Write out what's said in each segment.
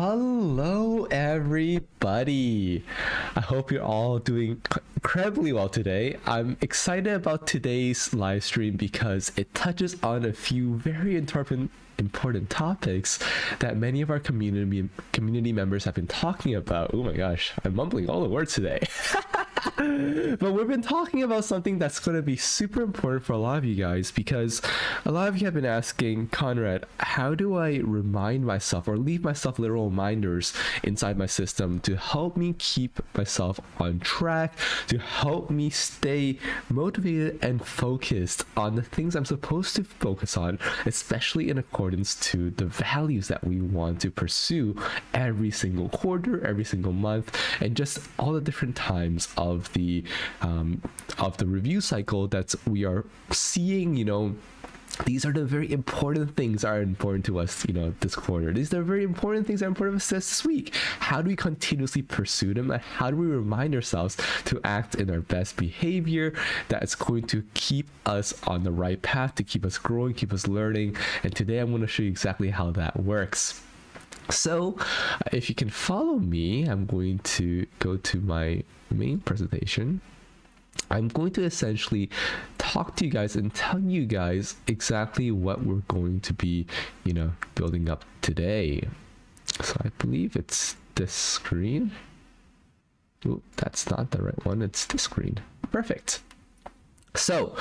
Hello, everybody. I hope you're all doing incredibly well today. I'm excited about today's live stream because it touches on a few very important topics that many of our community members have been talking about. Oh my gosh, I'm mumbling all the words today. But we've been talking about something that's going to be super important for a lot of you guys, because a lot of you have been asking, Conrad, how do I remind myself or leave myself little reminders inside my system to help me keep myself on track, to help me stay motivated and focused on the things I'm supposed to focus on, especially in accordance to the values that we want to pursue every single quarter, every single month, and just all the different times of the review cycle that we are seeing. These are the very important things that are important to us, this quarter. These are very important things that are important to us this week. How do we continuously pursue them, and how do we remind ourselves to act in our best behavior that's going to keep us on the right path, to keep us growing, keep us learning? And today I'm going to show you exactly how that works. So if you can follow me, I'm going to go to my main presentation. I'm going to essentially talk to you guys and tell you guys exactly what we're going to be, building up today. So I believe it's this screen. Oh, that's not the right one. It's this screen. Perfect. So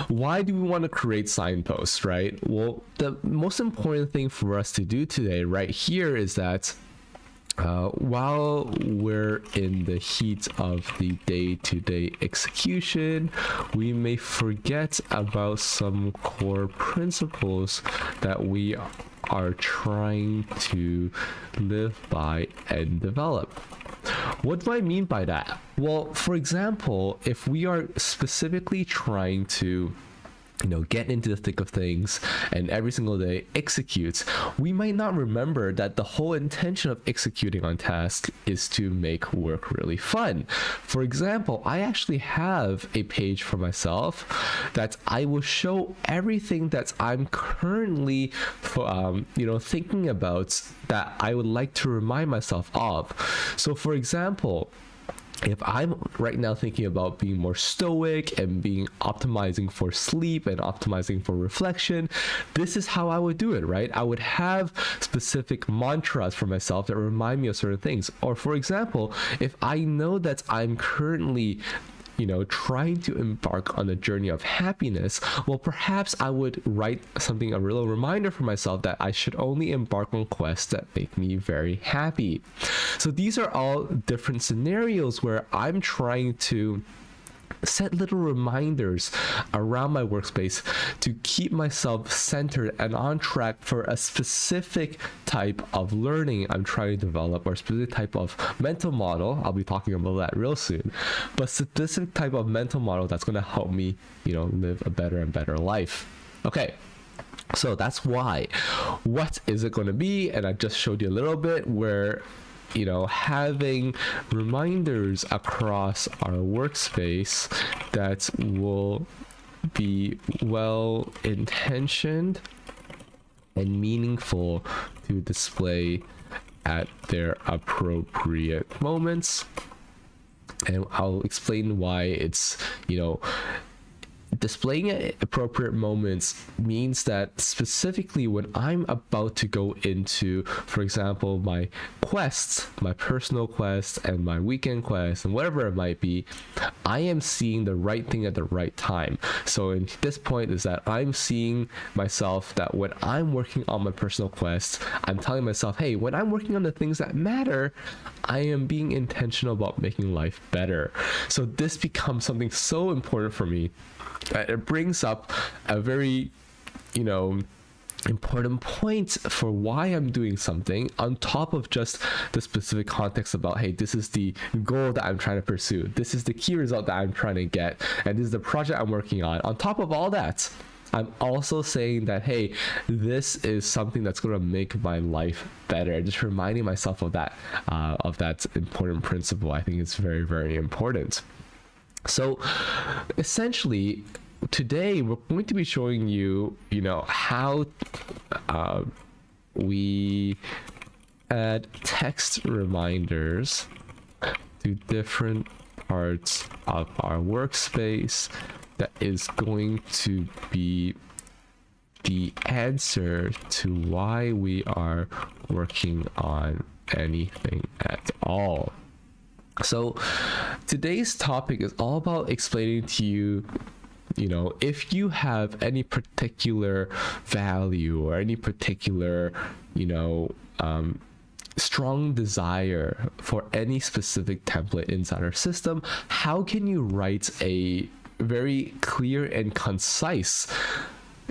why do we want to create signposts, right? Well, the most important thing for us to do today right here is that while we're in the heat of the day-to-day execution, we may forget about some core principles that we are trying to live by and develop. What do I mean by that? Well, for example, if we are specifically trying to get into the thick of things and every single day execute, we might not remember that the whole intention of executing on task is to make work really fun. For example, I actually have a page for myself that I will show everything that I'm currently thinking about that I would like to remind myself of. So for example, if I'm right now thinking about being more stoic and being optimizing for sleep and optimizing for reflection, this is how I would do it, right? I would have specific mantras for myself that remind me of certain things. Or for example, if I know that I'm currently trying to embark on a journey of happiness, well, perhaps I would write a real reminder for myself that I should only embark on quests that make me very happy. So these are all different scenarios where I'm trying to set little reminders around my workspace to keep myself centered and on track for a specific type of learning I'm trying to develop, or a specific type of mental model. I'll be talking about that real soon, but specific type of mental model that's going to help me, live a better and better life. Okay. So that's why. What is it going to be? And I just showed you a little bit where having reminders across our workspace that will be well intentioned and meaningful to display at their appropriate moments. And I'll explain why it's, displaying at appropriate moments means that specifically when I'm about to go into, for example, my quests, my personal quests and my weekend quests and whatever it might be, I am seeing the right thing at the right time. So in this point is that I'm seeing myself that when I'm working on my personal quests, I'm telling myself, hey, when I'm working on the things that matter, I am being intentional about making life better. So this becomes something so important for me. It brings up a very, important point for why I'm doing something, on top of just the specific context about, hey, this is the goal that I'm trying to pursue. This is the key result that I'm trying to get. And this is the project I'm working on. On top of all that, I'm also saying that, hey, this is something that's going to make my life better. Just reminding myself of that important principle. I think it's very, very important. So essentially, today we're going to be showing you, how we add text reminders to different parts of our workspace that is going to be the answer to why we are working on anything at all. So today's topic is all about explaining to you, if you have any particular value or any particular, strong desire for any specific template inside our system, how can you write a very clear and concise,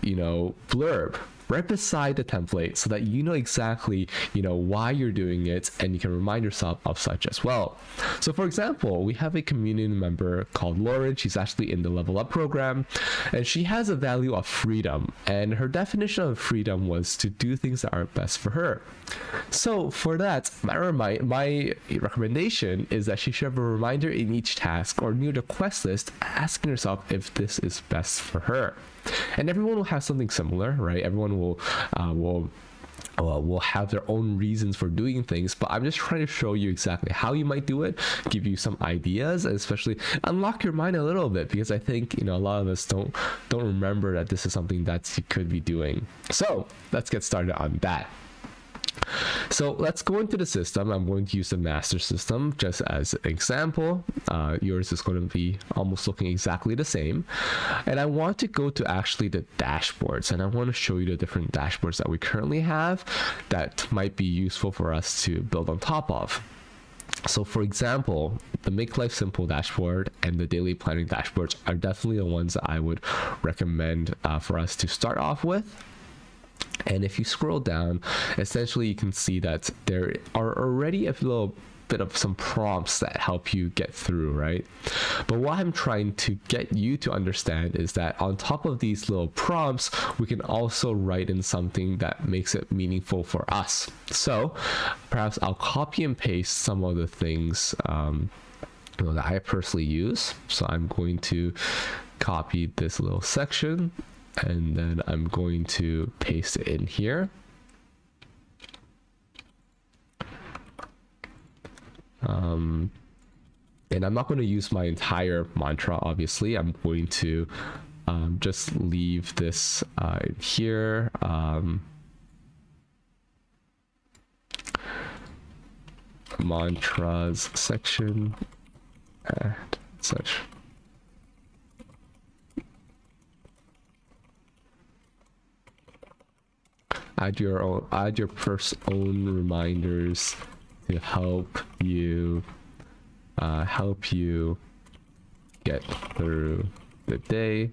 blurb right beside the template so that you know exactly, why you're doing it, and you can remind yourself of such as well. So for example, we have a community member called Lauren. She's actually in the Level Up program, and she has a value of freedom, and her definition of freedom was to do things that are best for her. So for that, my recommendation is that she should have a reminder in each task or near the quest list asking herself if this is best for her. And everyone will have something similar, right? Everyone will have their own reasons for doing things, but I'm just trying to show you exactly how you might do it, give you some ideas, and especially unlock your mind a little bit, because I think a lot of us don't remember that this is something that you could be doing. So let's get started on that. So let's go into the system. I'm going to use the master system just as an example. Yours is going to be almost looking exactly the same. And I want to go to actually the dashboards, and I want to show you the different dashboards that we currently have that might be useful for us to build on top of. So for example, the Make Life Simple dashboard and the daily planning dashboards are definitely the ones that I would recommend for us to start off with. And if you scroll down, essentially you can see that there are already a little bit of some prompts that help you get through, right? But what I'm trying to get you to understand is that on top of these little prompts, we can also write in something that makes it meaningful for us. So perhaps I'll copy and paste some of the things that I personally use. So I'm going to copy this little section, and then I'm going to paste it in here. And I'm not going to use my entire mantra, obviously. I'm going to just leave this here. Mantras section and such. Add your first own reminders to help you get through the day,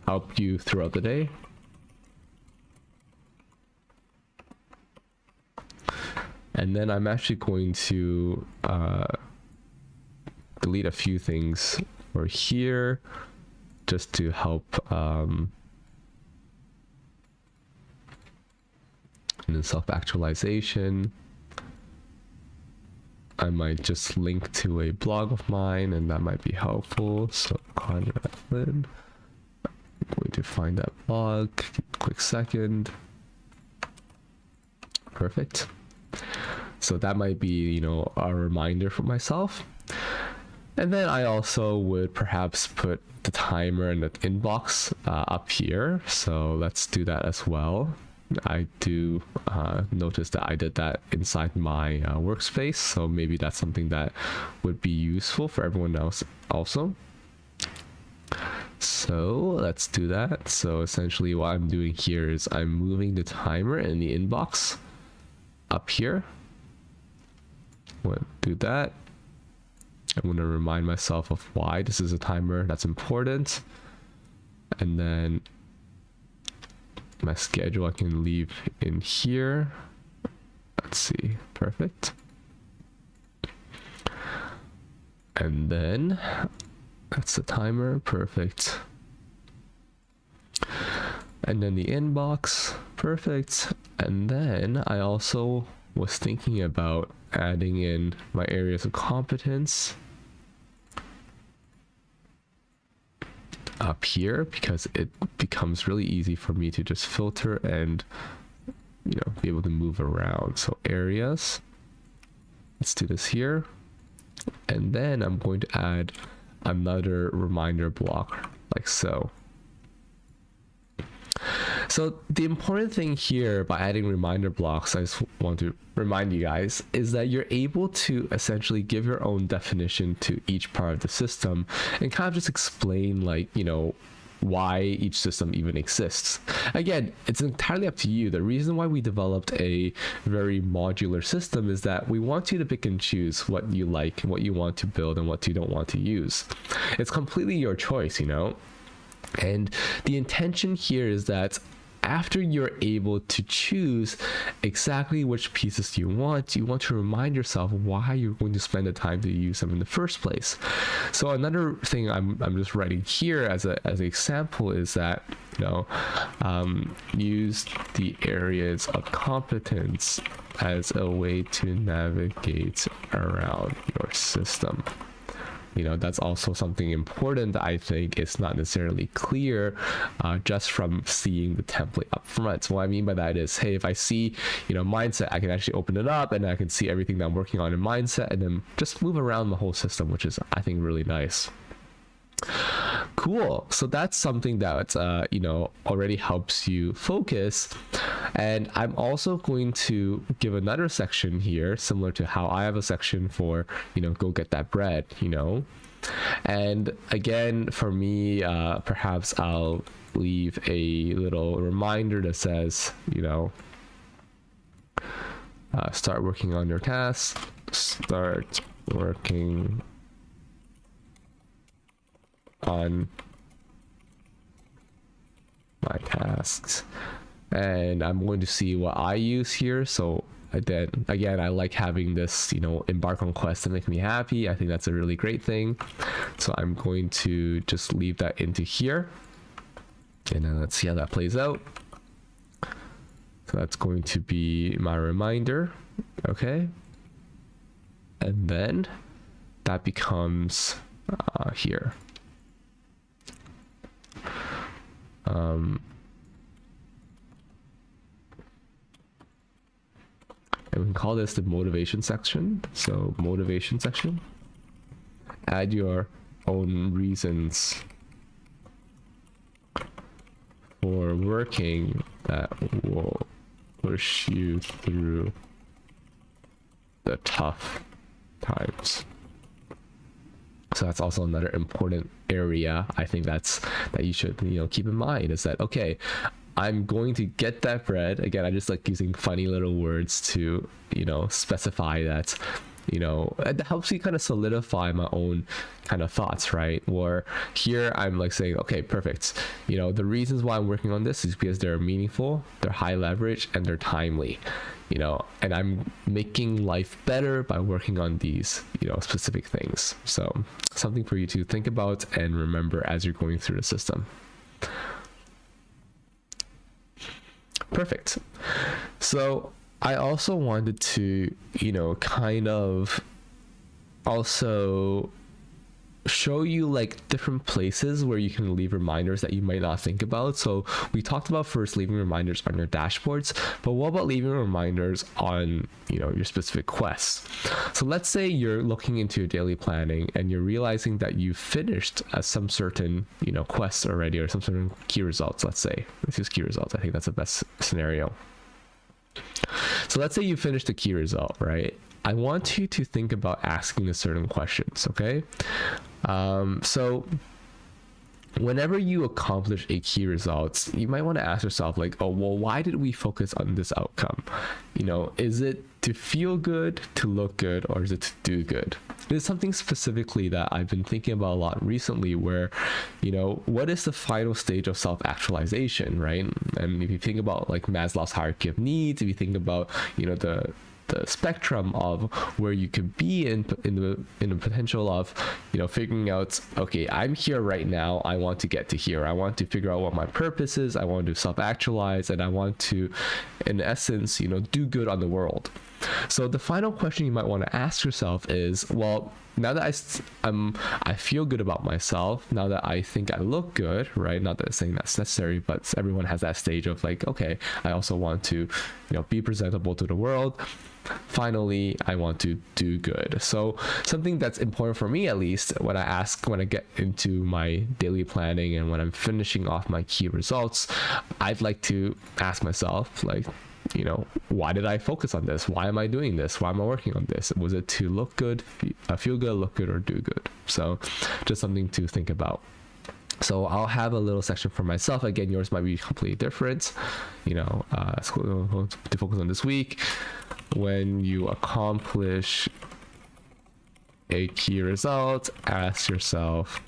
help you throughout the day. And then I'm actually going to delete a few things for here just to help. And then self-actualization, I might just link to a blog of mine, and that might be helpful. So Conrad Lynn, I'm going to find that blog. Quick second. Perfect. So that might be, a reminder for myself. And then I also would perhaps put the timer and the inbox up here. So let's do that as well. I do notice that I did that inside my workspace, so maybe that's something that would be useful for everyone else also. So let's do that. So essentially what I'm doing here is I'm moving the timer in the inbox up here. We'll do that. I'm going to remind myself of why this is a timer that's important. And then my schedule I can leave in here. Let's see. Perfect. And then that's the timer. Perfect. And then the inbox. Perfect. And then I also was thinking about adding in my areas of competence up here, because it becomes really easy for me to just filter and be able to move around. So areas, let's do this here. And then I'm going to add another reminder block like so. So the important thing here by adding reminder blocks, I just want to remind you guys, is that you're able to essentially give your own definition to each part of the system and kind of just explain, like, you know, why each system even exists. Again, it's entirely up to you. The reason why we developed a very modular system is that we want you to pick and choose what you like, what you want to build, and what you don't want to use. It's completely your choice, you know? And the intention here is that after you're able to choose exactly which pieces you want to remind yourself why you're going to spend the time to use them in the first place. So another thing I'm just writing here as an example is that, you know, use the areas of competence as a way to navigate around your system. You know, that's also something important that I think is not necessarily clear just from seeing the template up front. So what I mean by that is, hey, if I see, you know, mindset, I can actually open it up and I can see everything that I'm working on in mindset and then just move around the whole system, which is, I think, really nice. Cool. So that's something that, you know, already helps you focus. And I'm also going to give another section here, similar to how I have a section for, you know, go get that bread, you know. And again, for me, perhaps I'll leave a little reminder that says, you know, start working on your tasks, start working on my tasks. And I'm going to see what I use here. So then again, I like having this, you know, embark on quests to make me happy. I think that's a really great thing. So I'm going to just leave that into here. And then let's see how that plays out. So that's going to be my reminder. Okay. And then that becomes here. And we can call this the motivation section. So motivation section. Add your own reasons for working that will push you through the tough times. So that's also another important area I think that you should, you know, keep in mind, is that, okay, I'm going to get that bread. Again, I just like using funny little words to, you know, specify that, you know, it helps you kind of solidify my own kind of thoughts, right? Or here I'm like saying, okay, perfect. You know, the reasons why I'm working on this is because they're meaningful, they're high leverage, and they're timely, you know, and I'm making life better by working on these, you know, specific things. So something for you to think about and remember as you're going through the system. Perfect. So I also wanted to, you know, kind of also show you like different places where you can leave reminders that you might not think about. So we talked about first leaving reminders on your dashboards, but what about leaving reminders on, you know, your specific quests? So let's say you're looking into your daily planning and you're realizing that you finished some certain, you know, quests already, or some certain key results. Let's say, let's use key results. I think that's the best scenario. So let's say you finished a key result, right? I want you to think about asking a certain questions, okay? So whenever you accomplish a key results, you might want to ask yourself like, oh, well, why did we focus on this outcome? You know, is it to feel good, to look good, or is it to do good? There's something specifically that I've been thinking about a lot recently where, you know, what is the final stage of self-actualization, right? And if you think about like Maslow's hierarchy of needs, if you think about, you know, the spectrum of where you could be in the potential of, you know, figuring out, okay, I'm here right now, I want to get to here, I want to figure out what my purpose is, I want to self-actualize, and I want to, in essence, you know, do good on the world. So the final question you might want to ask yourself is, well, now that I feel good about myself, now that I think I look good, right? Not that I'm saying that's necessary, but everyone has that stage of like, okay, I also want to, be presentable to the world. Finally, I want to do good. So something that's important for me, at least when I get into my daily planning and when I'm finishing off my key results, I'd like to ask myself, like, why did I focus on this? Why am I doing this? Why am I working on this? Was it to look good, feel good, look good, or do good? So just something to think about. So I'll have a little section for myself. Again, yours might be completely different. To focus on this week. When you accomplish a key result, ask yourself,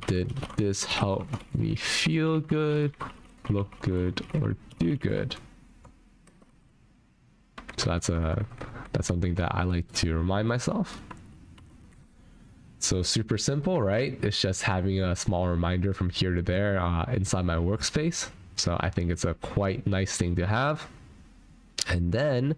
did this help me feel good, look good, or do good? So that's something that I like to remind myself. So super simple, right? It's just having a small reminder from here to there inside my workspace. So I think it's a quite nice thing to have. And then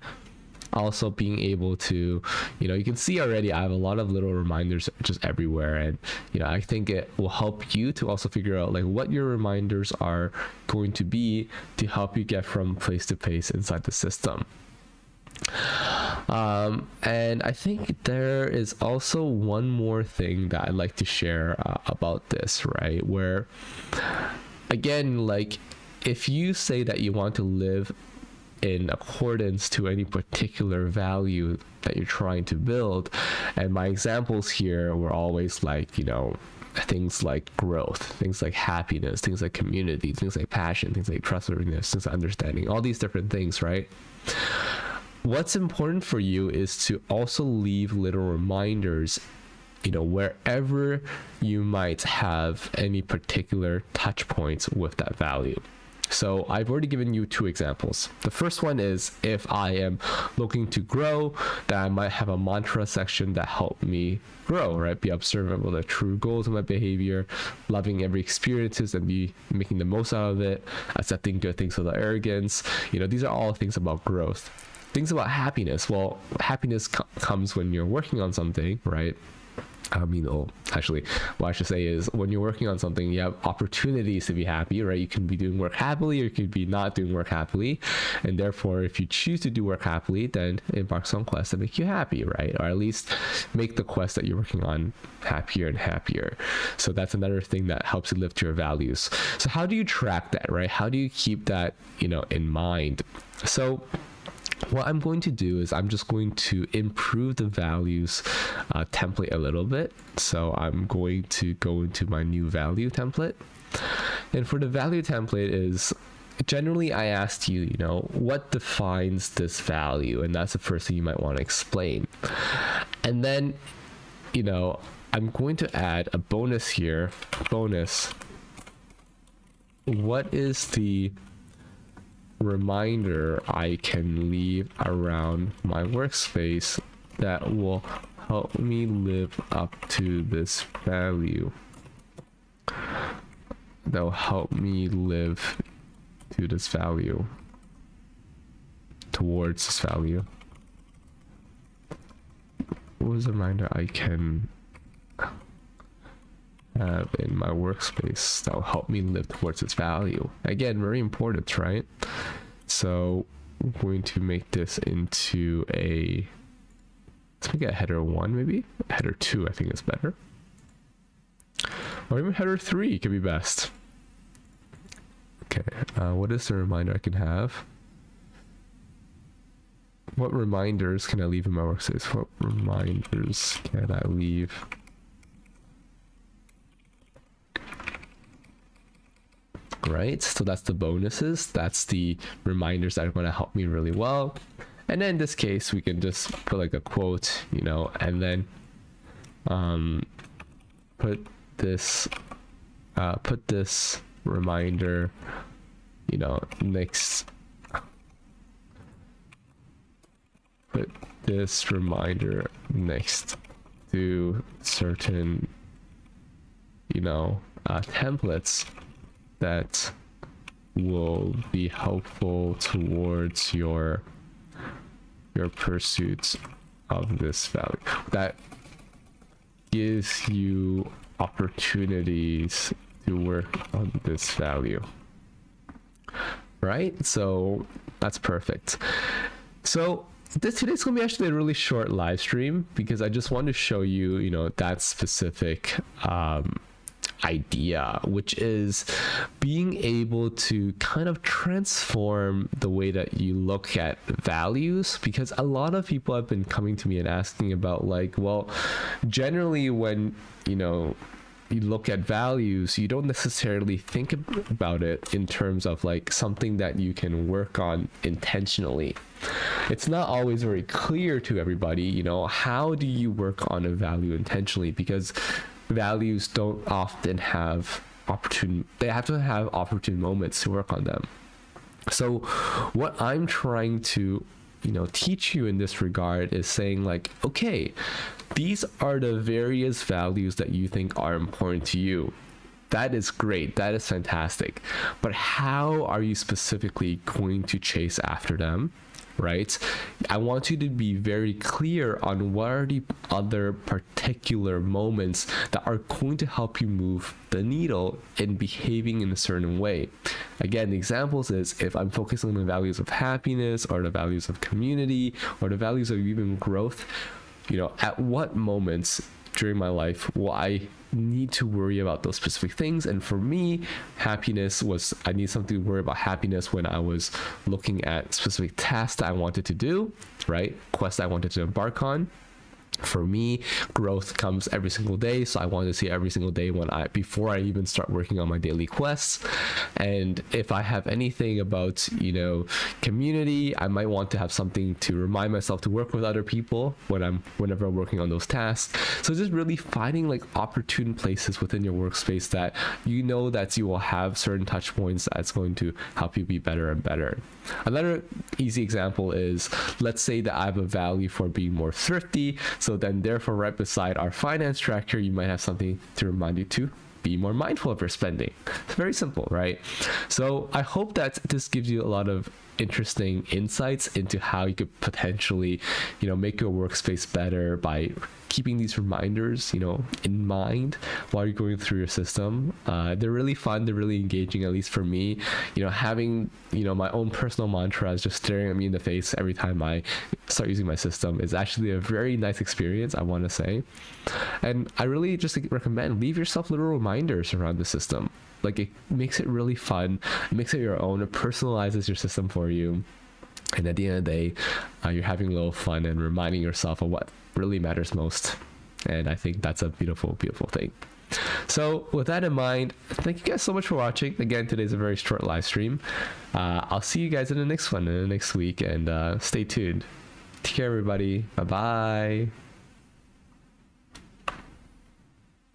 also being able to, you can see already I have a lot of little reminders just everywhere, and I think it will help you to also figure out like what your reminders are going to be to help you get from place to place inside the system. And I think there is also one more thing that I'd like to share about this, right? Where again, like if you say that you want to live in accordance to any particular value that you're trying to build, and my examples here were always like, things like growth, things like happiness, things like community, things like passion, things like trustworthiness, things like understanding, all these different things, right? What's important for you is to also leave little reminders, wherever you might have any particular touch points with that value. So I've already given you two examples. The first one is if I am looking to grow, that I might have a mantra section that help me grow, right? Be observant of the true goals of my behavior, loving every experiences and be making the most out of it, accepting good things without arrogance. These are all things about growth. Things about happiness. Well, happiness comes when you're working on something, right? What I should say is when you're working on something, you have opportunities to be happy, right? You can be doing work happily or you could be not doing work happily. And therefore, if you choose to do work happily, then it embarks on quests that make you happy, right? Or at least make the quest that you're working on happier and happier. So that's another thing that helps you live to your values. So how do you track that, right? How do you keep that, in mind? So what I'm going to do is I'm just going to improve the values template a little bit. So I'm going to go into my new value template. And for the value template is generally I asked you, what defines this value? And that's the first thing you might want to explain. And then, I'm going to add a bonus here. Bonus. What is the reminder I can leave around my workspace that will help me live up to this value, that will help me live to this value, towards this value? What is a reminder I can have in my workspace that will help me live towards its value? Again, very important, right? So I'm going to make this into let's make it a header 1, maybe header 2. I think is better, or even header 3 could be best. Okay, what is the reminder I can have? What reminders can I leave in my workspace? What reminders can I leave? Right, so that's the bonuses, that's the reminders that are going to help me really well. And then in this case we can just put like a quote, and then put this reminder, next, put this reminder next to certain templates that will be helpful towards your pursuits of this value, that gives you opportunities to work on this value, right? So that's perfect. So today's gonna be actually a really short live stream because I just want to show you, you know, that specific idea, which is being able to kind of transform the way that you look at values. Because a lot of people have been coming to me and asking about, like, well, generally when, you know, you look at values, you don't necessarily think about it in terms of like something that you can work on intentionally. It's not always very clear to everybody, you know, how do you work on a value intentionally, because values don't often have they have to have opportune moments to work on them. So what I'm trying to, you know, teach you in this regard is saying, like, okay, these are the various values that you think are important to you. That is great. That is fantastic. But how are you specifically going to chase after them? Right? I want you to be very clear on what are the other particular moments that are going to help you move the needle in behaving in a certain way. Again, the examples is if I'm focusing on the values of happiness or the values of community or the values of even growth, you know, at what moments during my life will I need to worry about those specific things? And for me, happiness was, I need something to worry about happiness when I was looking at specific tasks that I wanted to do, right? Quests I wanted to embark on. For me, growth comes every single day, so I want to see every single day before I even start working on my daily quests. And if I have anything about, you know, community, I might want to have something to remind myself to work with other people whenever I'm working on those tasks. So just really finding like opportune places within your workspace that you know that you will have certain touch points that's going to help you be better and better. Another easy example is, let's say that I have a value for being more thrifty. So then therefore right beside our finance tracker, you might have something to remind you to be more mindful of your spending. It's very simple, right? So I hope that this gives you a lot of interesting insights into how you could potentially, you know, make your workspace better by keeping these reminders, you know, in mind while you're going through your system. They're really fun. They're really engaging, at least for me. You know, having, you know, my own personal mantras just staring at me in the face every time I start using my system is actually a very nice experience, I want to say. And I really just recommend leave yourself little reminders around the system. Like, it makes it really fun. It makes it your own. It personalizes your system for you. And at the end of the day, you're having a little fun and reminding yourself of what really matters most. And I think that's a beautiful, beautiful thing. So with that in mind, thank you guys so much for watching. Again, today's a very short live stream. I'll see you guys in the next one, in the next week, and stay tuned. Take care, everybody. Bye-bye.